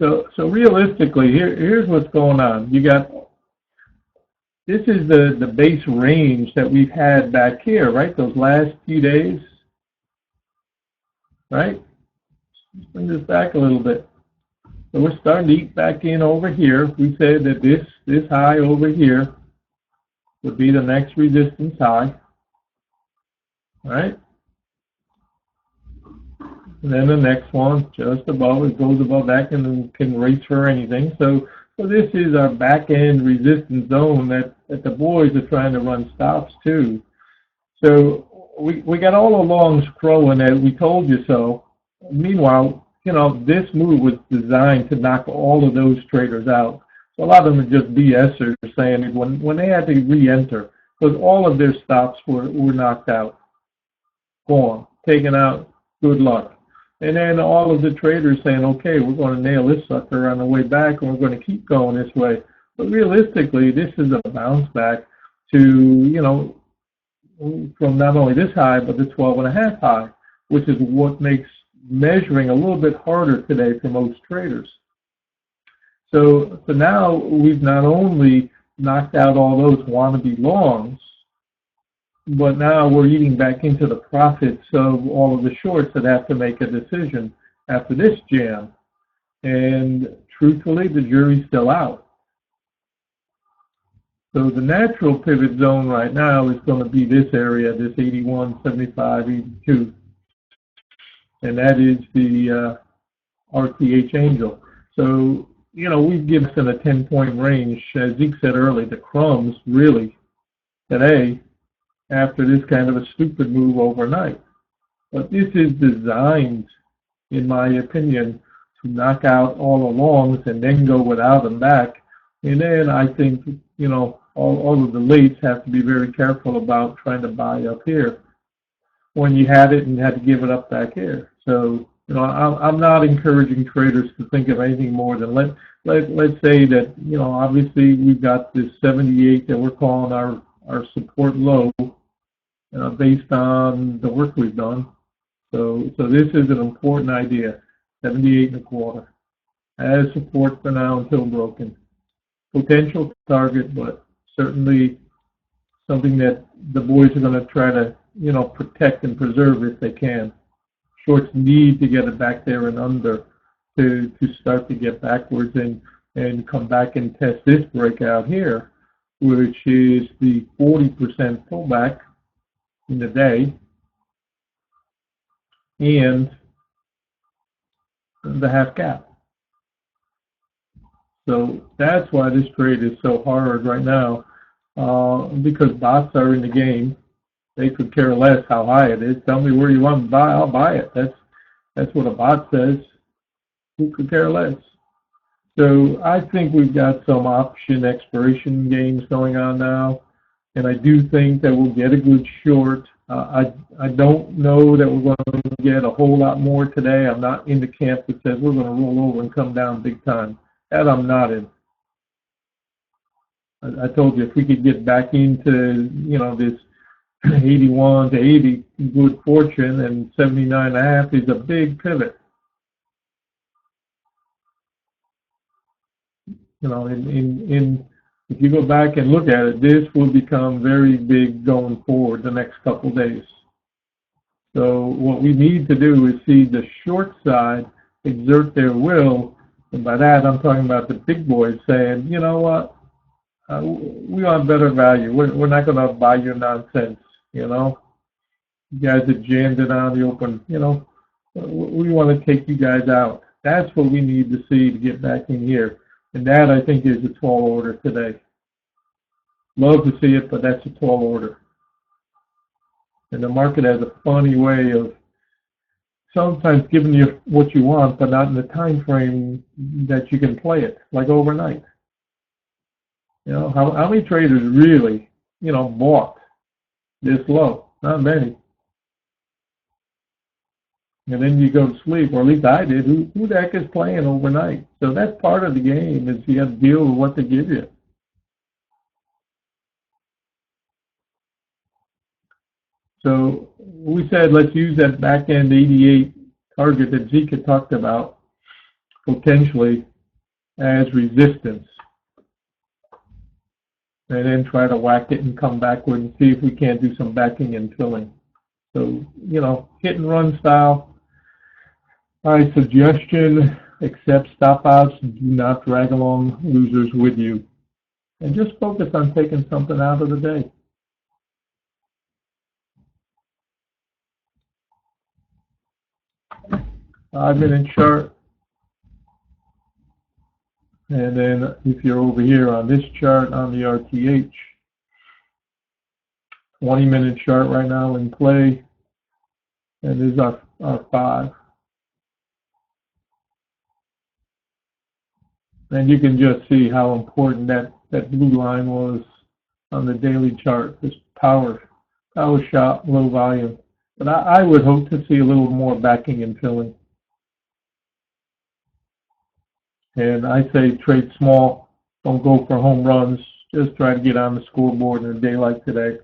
So realistically, here's what's going on. You got, this is the base range that we've had back here, right? Those last few days, right? Let's bring this back a little bit. So we're starting to eat back in over here. We said that this high over here would be the next resistance high, right? And then the next one just above, it goes above that and can race for anything. So this is our back end resistance zone that the boys are trying to run stops to. So we got all along scrolling that we told you so. Meanwhile, you know, this move was designed to knock all of those traders out. So a lot of them are just BSers saying it when they had to re-enter, because all of their stops were knocked out, gone, taken out, good luck. And then all of the traders saying, okay, we're going to nail this sucker on the way back, and we're going to keep going this way. But realistically, this is a bounce back to, you know, from not only this high, but the 12.5 high, which is what makes measuring a little bit harder today for most traders. So now we've not only knocked out all those wannabe longs, but now we're eating back into the profits of all of the shorts that have to make a decision after this jam. And truthfully, the jury's still out. So the natural pivot zone right now is going to be this area, this 81, 75, 82. And that is the RTH Angel. So, you know, we've given us in a 10-point range. As Zeke said earlier, the crumbs really today after this kind of a stupid move overnight. But this is designed, in my opinion, to knock out all the longs and then go without them back. And then I think, you know, all of the lates have to be very careful about trying to buy up here when you had it and had to give it up back here. So, you know, I'm not encouraging traders to think of anything more than let's say that, you know, obviously we've got this 78 that we're calling our support low based on the work we've done. So this is an important idea, 78.25 as support for now until broken. Potential target, but certainly something that the boys are going to try to, you know, protect and preserve if they can. Shorts need to get it back there and under to start to get backwards and come back and test this breakout here, which is the 40% pullback in the day and the half gap. So that's why this trade is so hard right now, because bots are in the game. They could care less how high it is. Tell me where you want to buy, I'll buy it. That's what a bot says. Who could care less? So I think we've got some option expiration games going on now, and I do think that we'll get a good short. I don't know that we're going to get a whole lot more today. I'm not in the camp that says we're going to roll over and come down big time. That I'm not in. I told you if we could get back into, you know, this 81 to 80 good fortune, and 79.5 is a big pivot. You know, if you go back and look at it, this will become very big going forward the next couple of days. So what we need to do is see the short side exert their will, and by that I'm talking about the big boys saying, you know what, we want better value. We're not going to buy your nonsense, you know. You guys have jammed it on the open, you know. We want to take you guys out. That's what we need to see to get back in here. And that, I think, is a tall order today. Love to see it, but that's a tall order. And the market has a funny way of sometimes giving you what you want, but not in the time frame that you can play it, like overnight. You know, how many traders really, you know, bought this low? Not many. And then you go to sleep, or at least I did. Who the heck is playing overnight? So that's part of the game, is you have to deal with what they give you. So we said let's use that back end 88 target that Zeke had talked about. potentially as resistance, and then try to whack it and come backward and see if we can't do some backing and filling. So, you know, hit and run style. My suggestion, accept stop outs, do not drag along losers with you, and just focus on taking something out of the day. Five-minute chart, and then if you're over here on this chart on the RTH, 20-minute chart right now in play, and this is our 5. And you can just see how important that blue line was on the daily chart, this power shot, low volume. But I would hope to see a little more backing and filling. And I say trade small, don't go for home runs, just try to get on the scoreboard in a day like today.